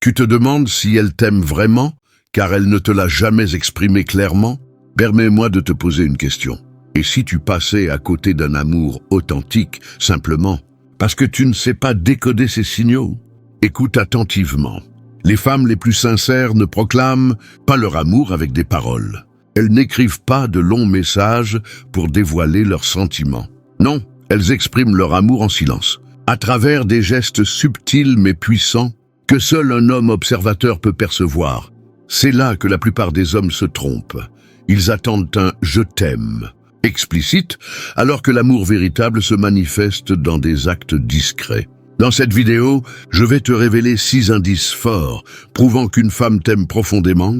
Tu te demandes si elle t'aime vraiment, car elle ne te l'a jamais exprimé clairement? Permets-moi de te poser une question. Et si tu passais à côté d'un amour authentique, simplement parce que tu ne sais pas décoder ces signaux? Écoute attentivement. Les femmes les plus sincères ne proclament pas leur amour avec des paroles. Elles n'écrivent pas de longs messages pour dévoiler leurs sentiments. Non, elles expriment leur amour en silence, à travers des gestes subtils mais puissants que seul un homme observateur peut percevoir. C'est là que la plupart des hommes se trompent. Ils attendent un « je t'aime » explicite, alors que l'amour véritable se manifeste dans des actes discrets. Dans cette vidéo, je vais te révéler 6 indices forts, prouvant qu'une femme t'aime profondément,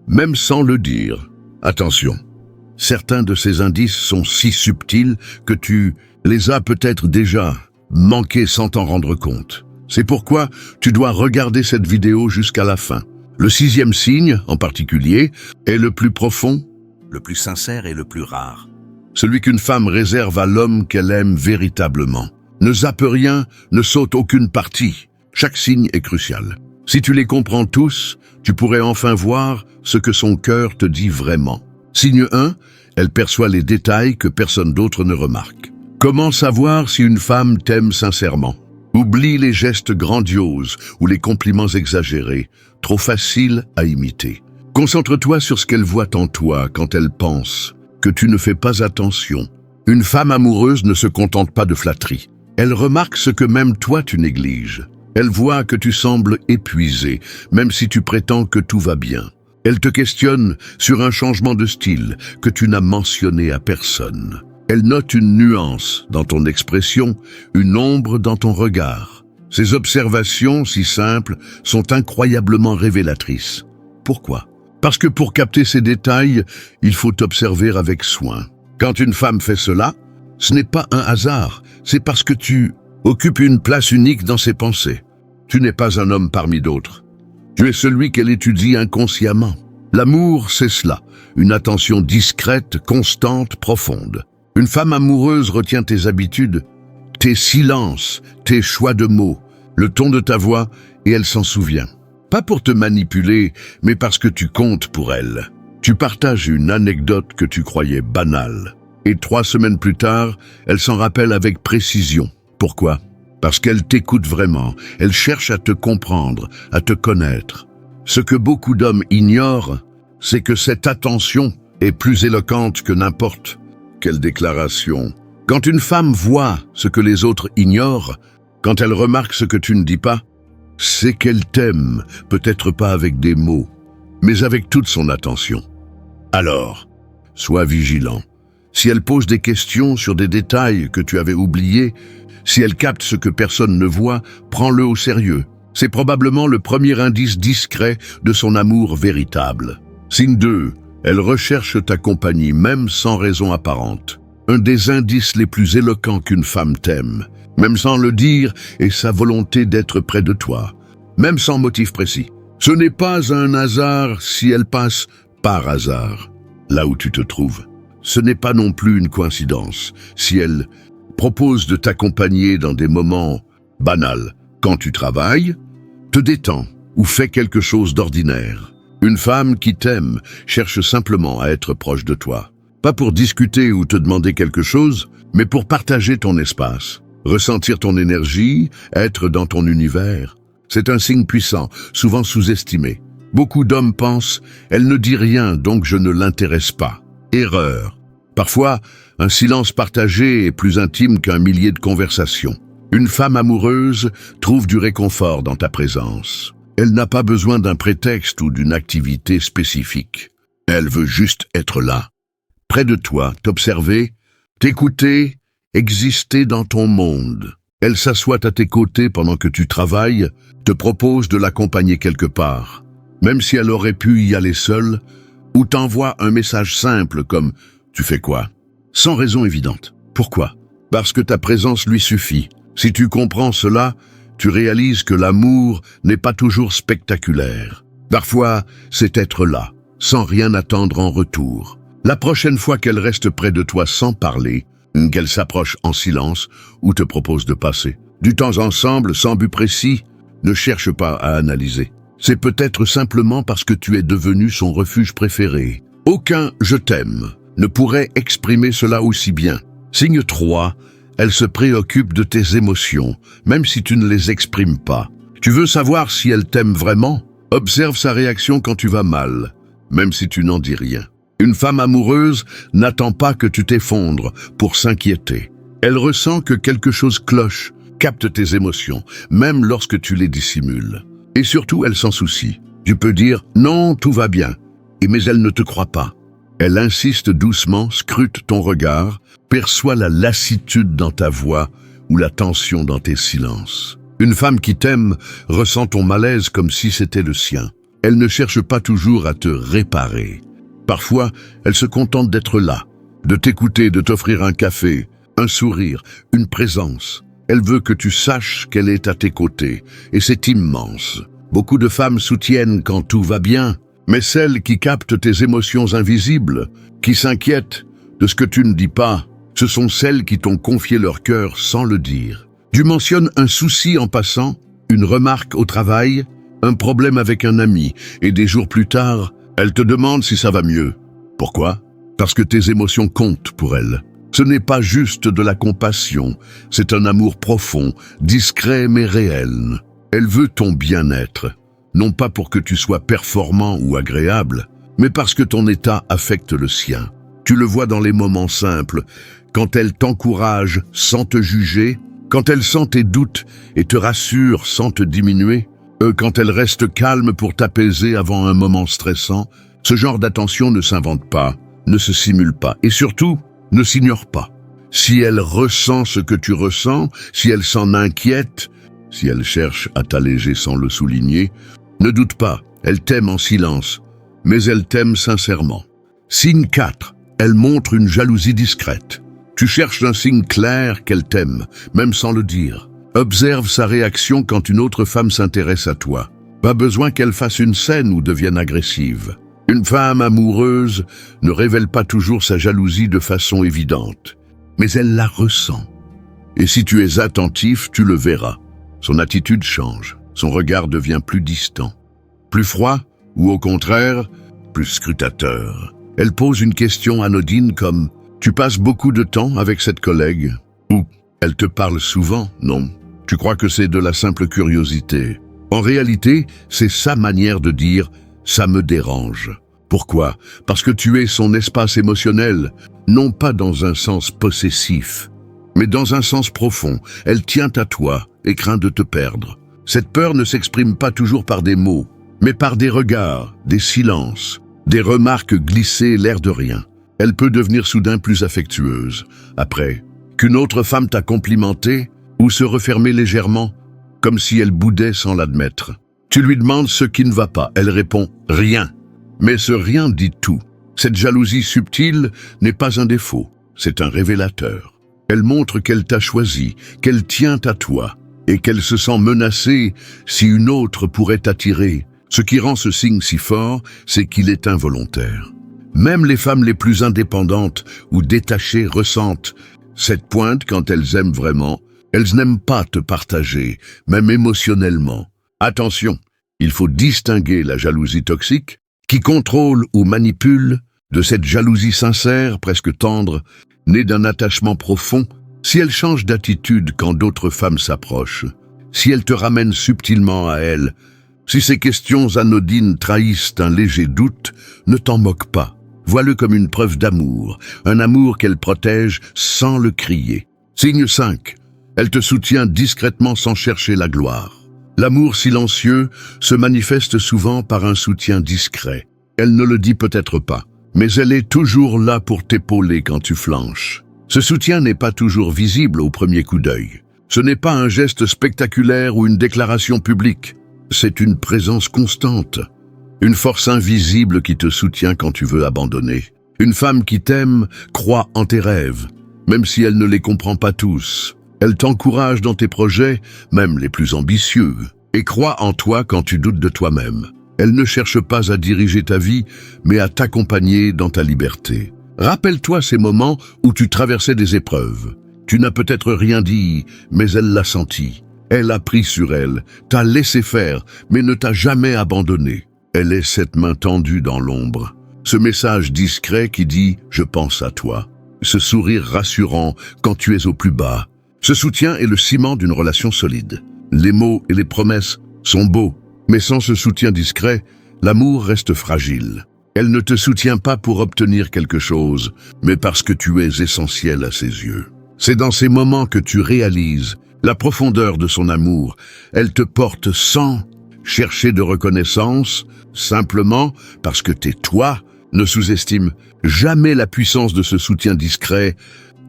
même sans le dire. Attention, certains de ces indices sont si subtils que tu les as peut-être déjà manqués sans t'en rendre compte. C'est pourquoi tu dois regarder cette vidéo jusqu'à la fin. Le 6e signe, en particulier, est le plus profond, le plus sincère et le plus rare. Celui qu'une femme réserve à l'homme qu'elle aime véritablement. Ne zappe rien, ne saute aucune partie. Chaque signe est crucial. Si tu les comprends tous, tu pourrais enfin voir ce que son cœur te dit vraiment. Signe 1, elle perçoit les détails que personne d'autre ne remarque. Comment savoir si une femme t'aime sincèrement? Oublie les gestes grandioses ou les compliments exagérés, trop faciles à imiter. Concentre-toi sur ce qu'elle voit en toi quand elle pense que tu ne fais pas attention. Une femme amoureuse ne se contente pas de flatterie. Elle remarque ce que même toi tu négliges. Elle voit que tu sembles épuisé, même si tu prétends que tout va bien. Elle te questionne sur un changement de style que tu n'as mentionné à personne. Elle note une nuance dans ton expression, une ombre dans ton regard. Ces observations, si simples, sont incroyablement révélatrices. Pourquoi? Parce que pour capter ces détails, il faut t'observer avec soin. Quand une femme fait cela, ce n'est pas un hasard, c'est parce que tu occupes une place unique dans ses pensées. Tu n'es pas un homme parmi d'autres. Tu es celui qu'elle étudie inconsciemment. L'amour, c'est cela, une attention discrète, constante, profonde. Une femme amoureuse retient tes habitudes, tes silences, tes choix de mots, le ton de ta voix, et elle s'en souvient. Pas pour te manipuler, mais parce que tu comptes pour elle. Tu partages une anecdote que tu croyais banale. Et 3 semaines plus tard, elle s'en rappelle avec précision. Pourquoi? Parce qu'elle t'écoute vraiment. Elle cherche à te comprendre, à te connaître. Ce que beaucoup d'hommes ignorent, c'est que cette attention est plus éloquente que n'importe quelle déclaration. Quand une femme voit ce que les autres ignorent, quand elle remarque ce que tu ne dis pas, c'est qu'elle t'aime, peut-être pas avec des mots, mais avec toute son attention. Alors, sois vigilant. Si elle pose des questions sur des détails que tu avais oubliés, si elle capte ce que personne ne voit, prends-le au sérieux. C'est probablement le premier indice discret de son amour véritable. Signe 2, elle recherche ta compagnie, même sans raison apparente. Un des indices les plus éloquents qu'une femme t'aime, même sans le dire, est sa volonté d'être près de toi, même sans motif précis. Ce n'est pas un hasard si elle passe par hasard là où tu te trouves. Ce n'est pas non plus une coïncidence si elle propose de t'accompagner dans des moments banals, quand tu travailles, te détends ou fais quelque chose d'ordinaire. Une femme qui t'aime cherche simplement à être proche de toi. Pas pour discuter ou te demander quelque chose, mais pour partager ton espace, ressentir ton énergie, être dans ton univers. C'est un signe puissant, souvent sous-estimé. Beaucoup d'hommes pensent « elle ne dit rien, donc je ne l'intéresse pas ». Erreur. Parfois, un silence partagé est plus intime qu'un millier de conversations. Une femme amoureuse trouve du réconfort dans ta présence. Elle n'a pas besoin d'un prétexte ou d'une activité spécifique. Elle veut juste être là, près de toi, t'observer, t'écouter, exister dans ton monde. Elle s'assoit à tes côtés pendant que tu travailles, te propose de l'accompagner quelque part, même si elle aurait pu y aller seule, ou t'envoie un message simple comme « Tu fais quoi ?» sans raison évidente. Pourquoi? Parce que ta présence lui suffit. Si tu comprends cela, tu réalises que l'amour n'est pas toujours spectaculaire. Parfois, c'est être là, sans rien attendre en retour. La prochaine fois qu'elle reste près de toi sans parler, qu'elle s'approche en silence ou te propose de passer du temps ensemble sans but précis, ne cherche pas à analyser. c'est peut-être simplement parce que tu es devenu son refuge préféré. Aucun « je t'aime » ne pourrait exprimer cela aussi bien. Signe 3, elle se préoccupe de tes émotions, même si tu ne les exprimes pas. Tu veux savoir si elle t'aime vraiment? Observe sa réaction quand tu vas mal, même si tu n'en dis rien. Une femme amoureuse n'attend pas que tu t'effondres pour s'inquiéter. Elle ressent que quelque chose cloche, capte tes émotions, même lorsque tu les dissimules. Et surtout, elle s'en soucie. Tu peux dire « non, tout va bien », mais elle ne te croit pas. Elle insiste doucement, scrute ton regard, perçoit la lassitude dans ta voix ou la tension dans tes silences. Une femme qui t'aime ressent ton malaise comme si c'était le sien. Elle ne cherche pas toujours à te réparer. Parfois, elle se contente d'être là, de t'écouter, de t'offrir un café, un sourire, une présence. Elle veut que tu saches qu'elle est à tes côtés, et c'est immense. Beaucoup de femmes soutiennent quand tout va bien, mais celles qui captent tes émotions invisibles, qui s'inquiètent de ce que tu ne dis pas, ce sont celles qui t'ont confié leur cœur sans le dire. Tu mentionnes un souci en passant, une remarque au travail, un problème avec un ami, et des jours plus tard, elle te demande si ça va mieux. Pourquoi? Parce que tes émotions comptent pour elle. Ce n'est pas juste de la compassion, c'est un amour profond, discret mais réel. Elle veut ton bien-être, non pas pour que tu sois performant ou agréable, mais parce que ton état affecte le sien. Tu le vois dans les moments simples, quand elle t'encourage sans te juger, quand elle sent tes doutes et te rassure sans te diminuer, quand elle reste calme pour t'apaiser avant un moment stressant. Ce genre d'attention ne s'invente pas, ne se simule pas et surtout, ne s'ignore pas. Si elle ressent ce que tu ressens, si elle s'en inquiète, si elle cherche à t'alléger sans le souligner, ne doute pas, elle t'aime en silence, mais elle t'aime sincèrement. Signe 4, elle montre une jalousie discrète. Tu cherches un signe clair qu'elle t'aime, même sans le dire. Observe sa réaction quand une autre femme s'intéresse à toi. Pas besoin qu'elle fasse une scène ou devienne agressive. Une femme amoureuse ne révèle pas toujours sa jalousie de façon évidente, mais elle la ressent. Et si tu es attentif, tu le verras. Son attitude change, son regard devient plus distant, plus froid ou au contraire, plus scrutateur. Elle pose une question anodine comme « Tu passes beaucoup de temps avec cette collègue ?» ou « Elle te parle souvent, non ?» Tu crois que c'est de la simple curiosité. En réalité, c'est sa manière de dire « ça me dérange ». Pourquoi? Parce que tu es son espace émotionnel, non pas dans un sens possessif, mais dans un sens profond. Elle tient à toi et craint de te perdre. Cette peur ne s'exprime pas toujours par des mots, mais par des regards, des silences, des remarques glissées l'air de rien. Elle peut devenir soudain plus affectueuse, après qu'une autre femme t'a complimenté, ou se refermer légèrement, comme si elle boudait sans l'admettre. Tu lui demandes ce qui ne va pas, elle répond « rien ». Mais ce rien dit tout. Cette jalousie subtile n'est pas un défaut, c'est un révélateur. Elle montre qu'elle t'a choisi, qu'elle tient à toi, et qu'elle se sent menacée si une autre pourrait t'attirer. Ce qui rend ce signe si fort, c'est qu'il est involontaire. Même les femmes les plus indépendantes ou détachées ressentent cette pointe quand elles aiment vraiment. Elles n'aiment pas te partager, même émotionnellement. Attention, il faut distinguer la jalousie toxique, qui contrôle ou manipule, de cette jalousie sincère, presque tendre, née d'un attachement profond. Si elle change d'attitude quand d'autres femmes s'approchent, si elle te ramène subtilement à elle, si ces questions anodines trahissent un léger doute, ne t'en moque pas. Vois-le comme une preuve d'amour, un amour qu'elle protège sans le crier. Signe 5. Elle te soutient discrètement sans chercher la gloire. L'amour silencieux se manifeste souvent par un soutien discret. Elle ne le dit peut-être pas, mais elle est toujours là pour t'épauler quand tu flanches. Ce soutien n'est pas toujours visible au premier coup d'œil. Ce n'est pas un geste spectaculaire ou une déclaration publique. C'est une présence constante, une force invisible qui te soutient quand tu veux abandonner. Une femme qui t'aime croit en tes rêves, même si elle ne les comprend pas tous. Elle t'encourage dans tes projets, même les plus ambitieux, et croit en toi quand tu doutes de toi-même. Elle ne cherche pas à diriger ta vie, mais à t'accompagner dans ta liberté. Rappelle-toi ces moments où tu traversais des épreuves. Tu n'as peut-être rien dit, mais elle l'a senti. Elle a pris sur elle, t'a laissé faire, mais ne t'a jamais abandonné. Elle est cette main tendue dans l'ombre. Ce message discret qui dit « je pense à toi ». Ce sourire rassurant quand tu es au plus bas. Ce soutien est le ciment d'une relation solide. Les mots et les promesses sont beaux, mais sans ce soutien discret, l'amour reste fragile. Elle ne te soutient pas pour obtenir quelque chose, mais parce que tu es essentiel à ses yeux. C'est dans ces moments que tu réalises la profondeur de son amour. Elle te porte sans chercher de reconnaissance, simplement parce que t'es toi. Ne sous-estime jamais la puissance de ce soutien discret.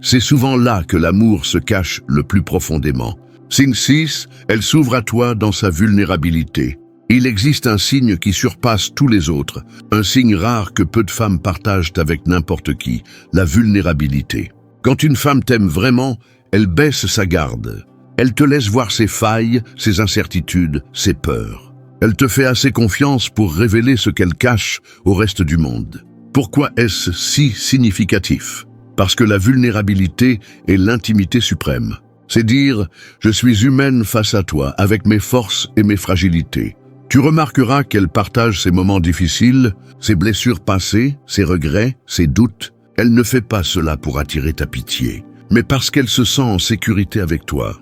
C'est souvent là que l'amour se cache le plus profondément. Signe 6, elle s'ouvre à toi dans sa vulnérabilité. Il existe un signe qui surpasse tous les autres, un signe rare que peu de femmes partagent avec n'importe qui, la vulnérabilité. Quand une femme t'aime vraiment, elle baisse sa garde. Elle te laisse voir ses failles, ses incertitudes, ses peurs. Elle te fait assez confiance pour révéler ce qu'elle cache au reste du monde. Pourquoi est-ce si significatif? Parce que la vulnérabilité est l'intimité suprême. C'est dire « je suis humaine face à toi, avec mes forces et mes fragilités ». Tu remarqueras qu'elle partage ses moments difficiles, ses blessures passées, ses regrets, ses doutes. Elle ne fait pas cela pour attirer ta pitié, mais parce qu'elle se sent en sécurité avec toi.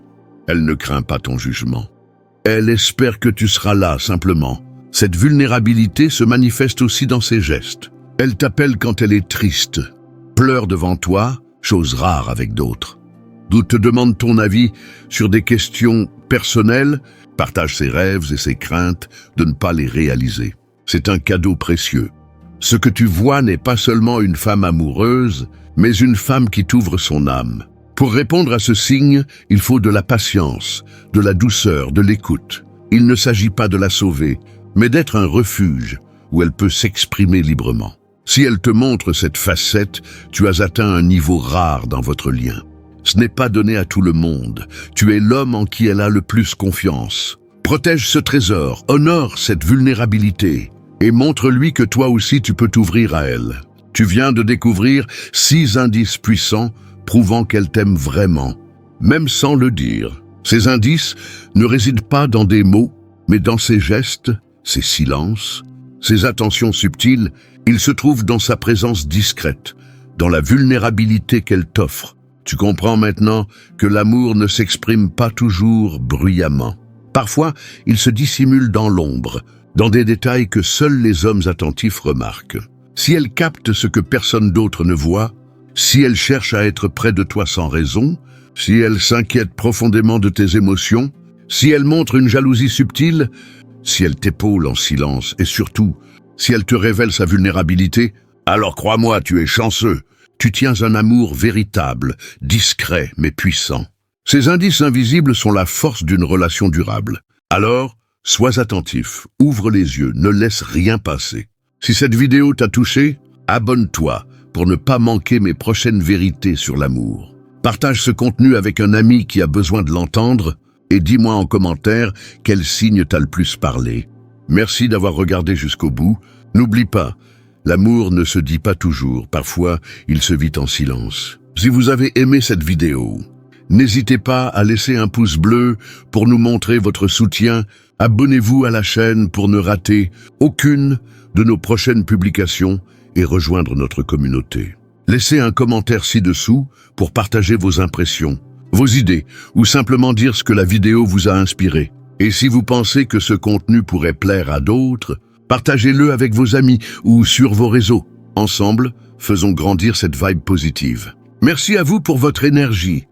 Elle ne craint pas ton jugement. Elle espère que tu seras là, simplement. Cette vulnérabilité se manifeste aussi dans ses gestes. Elle t'appelle quand elle est triste, pleure devant toi, chose rare avec d'autres. D'où te demande ton avis sur des questions personnelles, partage ses rêves et ses craintes de ne pas les réaliser. C'est un cadeau précieux. Ce que tu vois n'est pas seulement une femme amoureuse, mais une femme qui t'ouvre son âme. Pour répondre à ce signe, il faut de la patience, de la douceur, de l'écoute. Il ne s'agit pas de la sauver, mais d'être un refuge où elle peut s'exprimer librement. Si elle te montre cette facette, tu as atteint un niveau rare dans votre lien. Ce n'est pas donné à tout le monde. Tu es l'homme en qui elle a le plus confiance. Protège ce trésor, honore cette vulnérabilité et montre-lui que toi aussi tu peux t'ouvrir à elle. Tu viens de découvrir 6 indices puissants prouvant qu'elle t'aime vraiment, même sans le dire. Ces indices ne résident pas dans des mots, mais dans ses gestes, ses silences, ses attentions subtiles. Ils se trouvent dans sa présence discrète, dans la vulnérabilité qu'elle t'offre. Tu comprends maintenant que l'amour ne s'exprime pas toujours bruyamment. Parfois, il se dissimule dans l'ombre, dans des détails que seuls les hommes attentifs remarquent. Si elle capte ce que personne d'autre ne voit, si elle cherche à être près de toi sans raison, si elle s'inquiète profondément de tes émotions, si elle montre une jalousie subtile, si elle t'épaule en silence et surtout, si elle te révèle sa vulnérabilité, alors crois-moi, tu es chanceux. Tu tiens un amour véritable, discret mais puissant. Ces indices invisibles sont la force d'une relation durable. Alors, sois attentif, ouvre les yeux, ne laisse rien passer. Si cette vidéo t'a touché, abonne-toi pour ne pas manquer mes prochaines vérités sur l'amour. Partage ce contenu avec un ami qui a besoin de l'entendre et dis-moi en commentaire quel signe t'a le plus parlé. Merci d'avoir regardé jusqu'au bout. N'oublie pas, l'amour ne se dit pas toujours, parfois il se vit en silence. Si vous avez aimé cette vidéo, n'hésitez pas à laisser un pouce bleu pour nous montrer votre soutien. Abonnez-vous à la chaîne pour ne rater aucune de nos prochaines publications et rejoindre notre communauté. Laissez un commentaire ci-dessous pour partager vos impressions, vos idées ou simplement dire ce que la vidéo vous a inspiré. Et si vous pensez que ce contenu pourrait plaire à d'autres, partagez-le avec vos amis ou sur vos réseaux. Ensemble, faisons grandir cette vibe positive. Merci à vous pour votre énergie